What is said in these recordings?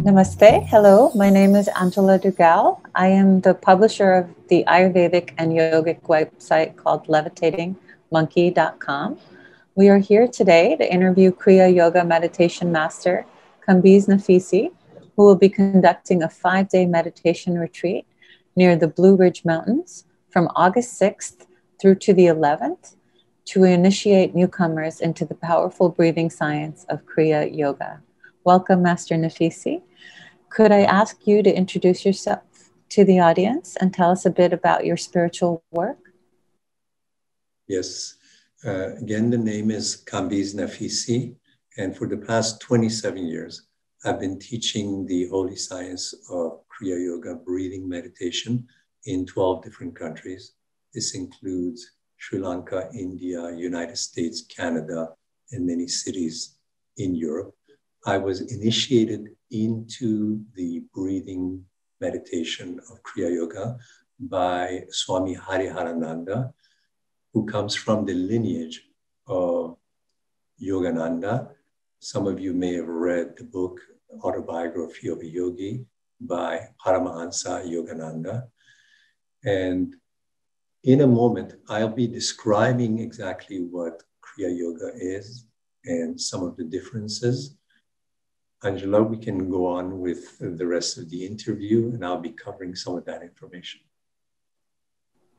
Namaste. Hello, my name is Angela Dugal. I am the publisher of the Ayurvedic and yogic website called levitatingmonkey.com. We are here today to interview Kriya Yoga Meditation Master Kambiz Naficy, who will be conducting a 5-day meditation retreat near the Blue Ridge Mountains from August 6th through to the 11th to initiate newcomers into the powerful breathing science of Kriya Yoga. Welcome, Master Naficy. Could I ask you to introduce yourself to the audience and tell us a bit about your spiritual work? Yes. Again, the name is Kambiz Naficy. And for the past 27 years, I've been teaching the holy science of Kriya Yoga, breathing meditation in 12 different countries. This includes Sri Lanka, India, United States, Canada, and many cities in Europe. I was initiated into the breathing meditation of Kriya Yoga by Swami Hariharananda, who comes from the lineage of Yogananda. Some of you may have read the book Autobiography of a Yogi by Paramahansa Yogananda. And in a moment, I'll be describing exactly what Kriya Yoga is and some of the differences. Angela, we can go on with the rest of the interview, and I'll be covering some of that information.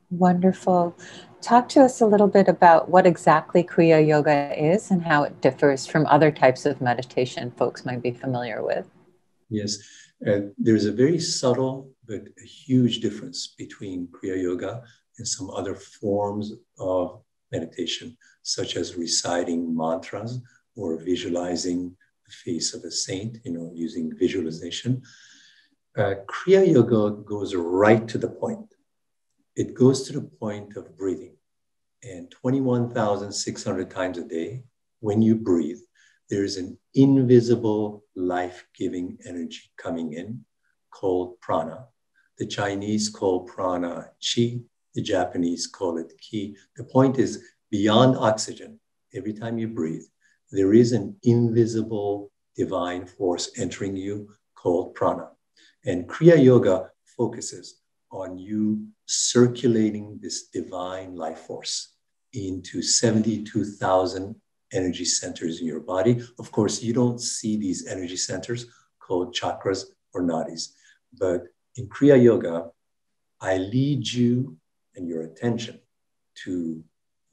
Wonderful. Talk to us a little bit about what exactly Kriya Yoga is and how it differs from other types of meditation folks might be familiar with. Yes, there's a very subtle but a huge difference between Kriya Yoga and some other forms of meditation, such as reciting mantras or visualizing the face of a saint, using visualization. Kriya Yoga goes right to the point. It goes to the point of breathing. And 21,600 times a day, when you breathe, there's an invisible life-giving energy coming in called prana. The Chinese call prana chi, the Japanese call it ki. The point is, beyond oxygen, every time you breathe, there is an invisible divine force entering you called prana. And Kriya Yoga focuses on you circulating this divine life force into 72,000 energy centers in your body. Of course, you don't see these energy centers called chakras or nadis. But in Kriya Yoga, I lead you and your attention to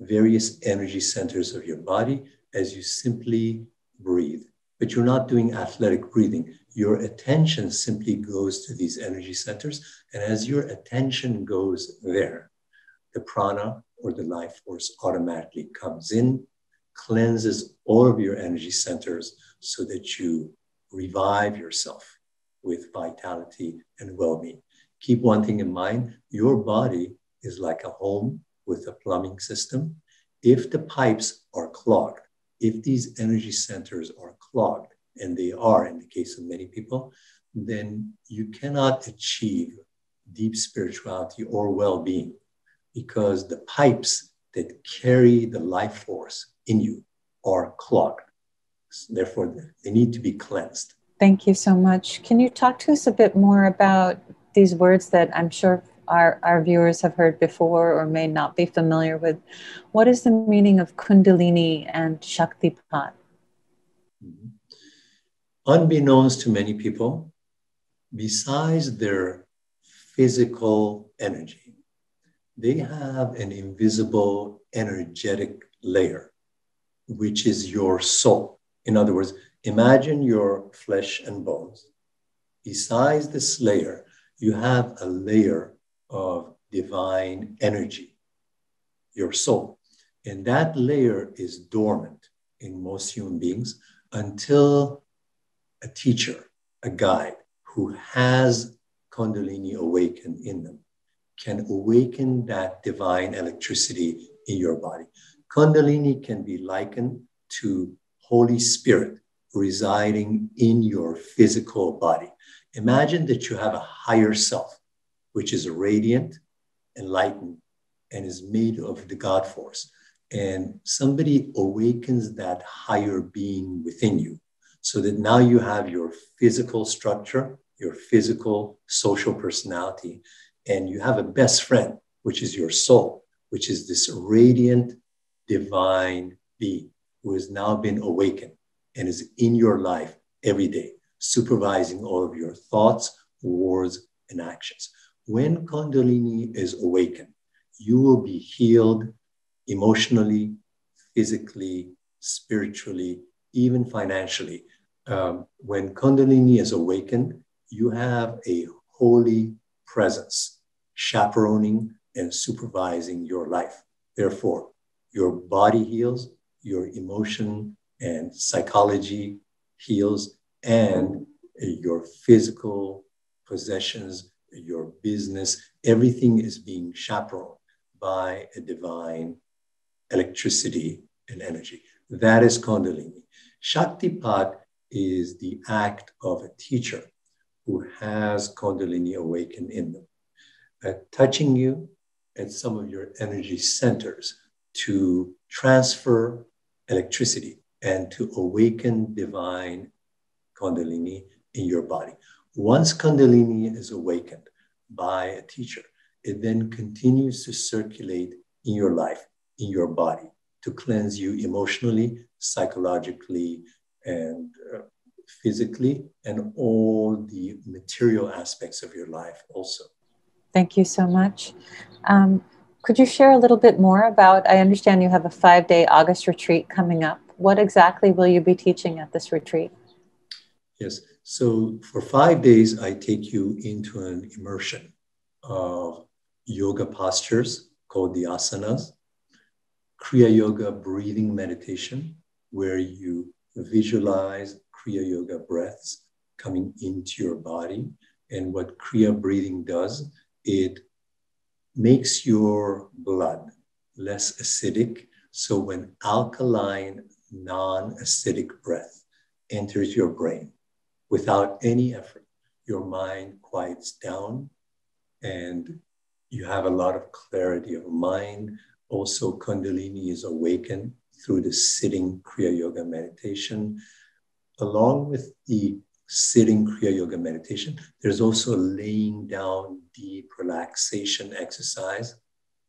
various energy centers of your body as you simply breathe. But you're not doing athletic breathing. Your attention simply goes to these energy centers. And as your attention goes there, the prana or the life force automatically comes in, cleanses all of your energy centers so that you revive yourself with vitality and well-being. Keep one thing in mind, your body is like a home with a plumbing system. If the pipes are clogged, if these energy centers are clogged, and they are in the case of many people, then you cannot achieve deep spirituality or well-being because the pipes that carry the life force in you are clogged. Therefore, they need to be cleansed. Thank you so much. Can you talk to us a bit more about these words that I'm sure our viewers have heard before or may not be familiar with? What is the meaning of Kundalini and Shaktipat? Mm-hmm. Unbeknownst to many people, besides their physical energy, they have an invisible energetic layer, which is your soul. In other words, imagine your flesh and bones. Besides this layer, you have a layer of divine energy, your soul. And that layer is dormant in most human beings until a teacher, a guide who has Kundalini awakened in them can awaken that divine electricity in your body. Kundalini can be likened to Holy Spirit residing in your physical body. Imagine that you have a higher self, which is radiant, enlightened, and is made of the God force. And somebody awakens that higher being within you so that now you have your physical structure, your physical social personality, and you have a best friend, which is your soul, which is this radiant, divine being who has now been awakened and is in your life every day, supervising all of your thoughts, words, and actions. When Kundalini is awakened, you will be healed emotionally, physically, spiritually, even financially. When Kundalini is awakened, you have a holy presence chaperoning and supervising your life. Therefore, your body heals, your emotion and psychology heals, and your physical possessions, your business, everything is being chaperoned by a divine electricity and energy. That is Kundalini. Shaktipat is the act of a teacher who has Kundalini awakened in them, touching you at some of your energy centers to transfer electricity and to awaken divine Kundalini in your body. Once Kundalini is awakened by a teacher, it then continues to circulate in your life, in your body, to cleanse you emotionally, psychologically, and physically, and all the material aspects of your life also. Thank you so much. Could you share a little bit more about, I understand you have a 5-day August retreat coming up. What exactly will you be teaching at this retreat? Yes, so for 5 days, I take you into an immersion of yoga postures called the asanas, Kriya Yoga breathing meditation, where you visualize Kriya Yoga breaths coming into your body. And what Kriya breathing does, it makes your blood less acidic. So when alkaline, non-acidic breath enters your brain, without any effort, your mind quiets down and you have a lot of clarity of mind. Also, Kundalini is awakened through the sitting Kriya Yoga meditation. Along with the sitting Kriya Yoga meditation, there's also a laying down deep relaxation exercise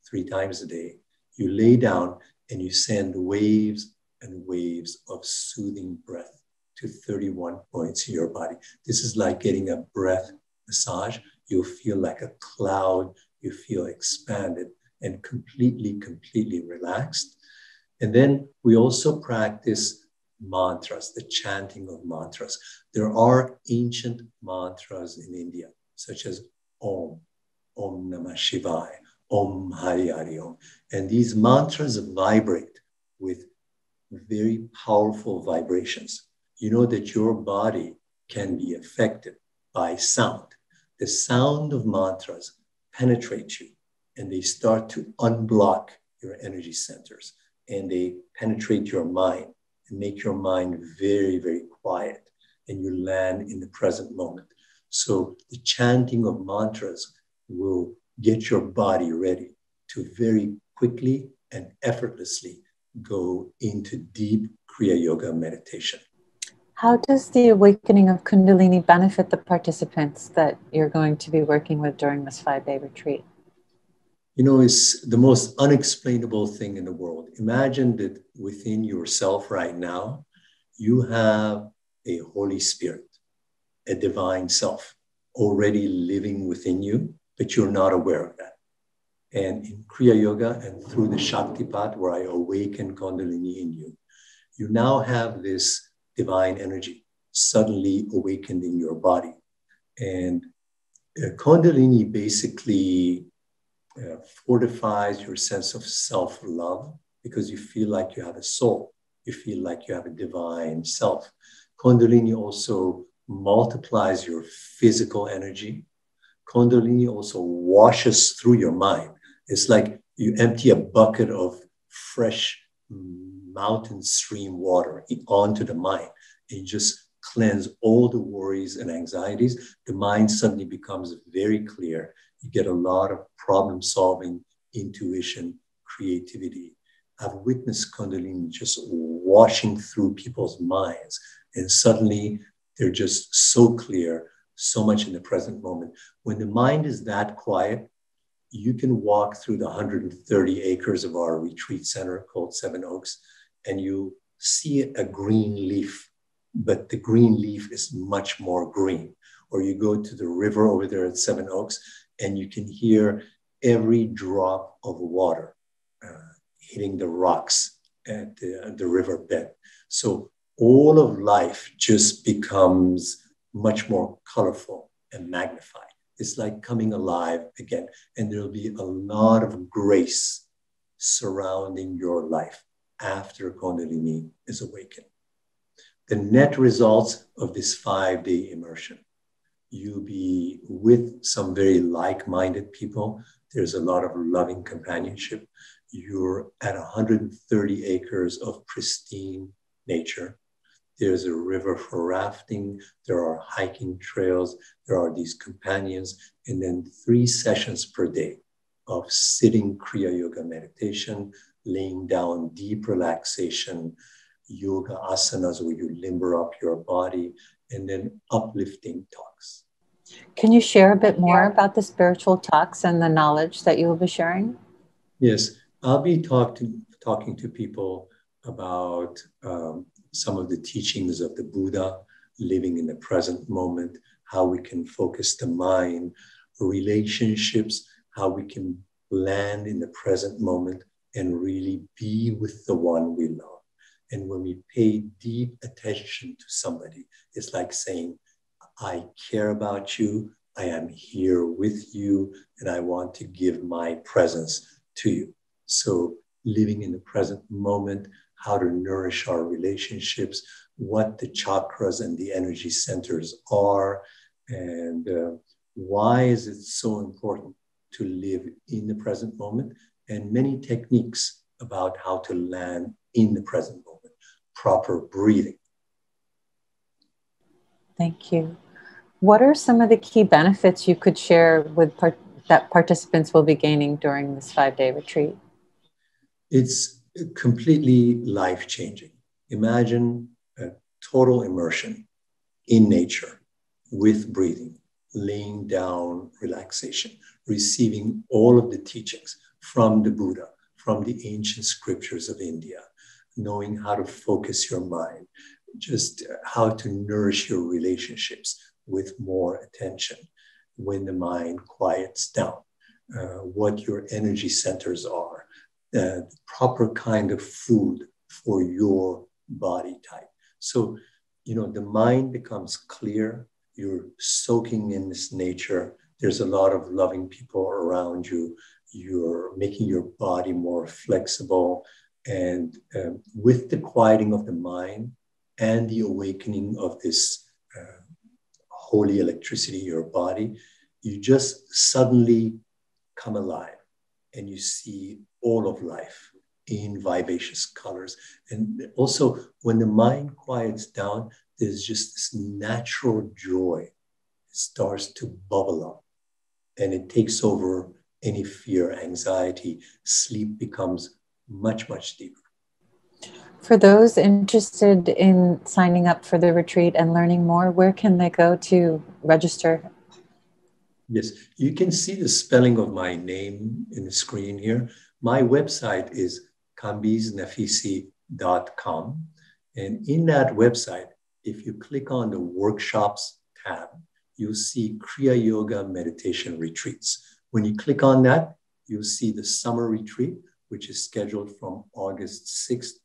3 times a day. You lay down and you send waves and waves of soothing breath to 31 points in your body. This is like getting a breath massage. You'll feel like a cloud. You feel expanded and completely relaxed. And then we also practice mantras, the chanting of mantras. There are ancient mantras in India, such as Om, Om Namah Shivaya, Om Hari Hari Om. And these mantras vibrate with very powerful vibrations. You know that your body can be affected by sound. The sound of mantras penetrate you and they start to unblock your energy centers and they penetrate your mind and make your mind very quiet and you land in the present moment. So the chanting of mantras will get your body ready to very quickly and effortlessly go into deep Kriya Yoga meditation. How does the awakening of Kundalini benefit the participants that you're going to be working with during this 5-day retreat? You know, it's the most unexplainable thing in the world. Imagine that within yourself right now, you have a Holy Spirit, a divine self already living within you, but you're not aware of that. And in Kriya Yoga and through the Shaktipat, where I awaken Kundalini in you, you now have this divine energy suddenly awakened in your body. And Kundalini basically fortifies your sense of self-love because you feel like you have a soul. You feel like you have a divine self. Kundalini also multiplies your physical energy. Kundalini also washes through your mind. It's like you empty a bucket of fresh mountain stream water onto the mind and you just cleanse all the worries and anxieties. The mind suddenly becomes very clear. You get a lot of problem solving, intuition, creativity. I've witnessed Kundalini just washing through people's minds, and suddenly they're just so clear, so much in the present moment. When the mind is that quiet, you can walk through the 130 acres of our retreat center called Seven Oaks, and you see a green leaf, but the green leaf is much more green. Or you go to the river over there at Seven Oaks, and you can hear every drop of water hitting the rocks at the riverbed. So all of life just becomes much more colorful and magnified. It's like coming alive again. And there'll be a lot of grace surrounding your life after Kundalini is awakened. The net results of this 5-day immersion: you'll be with some very like-minded people. There's a lot of loving companionship. You're at 130 acres of pristine nature. There's a river for rafting. There are hiking trails. There are these companions. And then 3 sessions per day of sitting Kriya Yoga meditation, laying down deep relaxation, yoga asanas where you limber up your body, and then uplifting talks. Can you share a bit more about the spiritual talks and the knowledge that you will be sharing? Yes, I'll be talking to people about some of the teachings of the Buddha, living in the present moment, how we can focus the mind, relationships, how we can land in the present moment and really be with the one we love. And when we pay deep attention to somebody, it's like saying, I care about you, I am here with you, and I want to give my presence to you. So living in the present moment, how to nourish our relationships, what the chakras and the energy centers are, and why is it so important to live in the present moment, and many techniques about how to land in the present moment, proper breathing. Thank you. What are some of the key benefits you could share with that participants will be gaining during this 5-day retreat? It's completely life-changing. Imagine a total immersion in nature with breathing, laying down relaxation, receiving all of the teachings from the Buddha, from the ancient scriptures of India, knowing how to focus your mind, just how to nourish your relationships with more attention when the mind quiets down, what your energy centers are, the proper kind of food for your body type. So, the mind becomes clear. You're soaking in this nature. There's a lot of loving people around you. You're making your body more flexible. And with the quieting of the mind and the awakening of this holy electricity in your body, you just suddenly come alive and you see all of life in vivacious colors. And also, when the mind quiets down, there's just this natural joy. It starts to bubble up and it takes over any fear, anxiety. Sleep becomes much, much deeper. For those interested in signing up for the retreat and learning more, where can they go to register? Yes, you can see the spelling of my name in the screen here. My website is kambiznaficy.com. And in that website, if you click on the workshops tab, you'll see Kriya Yoga meditation retreats. When you click on that, you'll see the summer retreat, which is scheduled from August 6th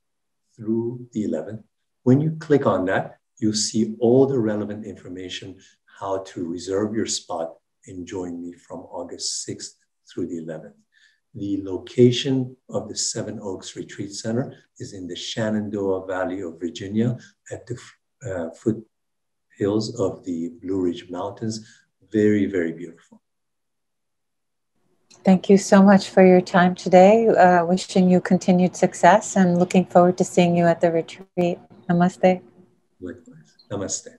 through the 11th. When you click on that, you'll see all the relevant information, how to reserve your spot and join me from August 6th through the 11th. The location of the Seven Oaks Retreat Center is in the Shenandoah Valley of Virginia at the foothills of the Blue Ridge Mountains. Very, very beautiful. Thank you so much for your time today. Wishing you continued success and looking forward to seeing you at the retreat. Namaste. Likewise. Namaste.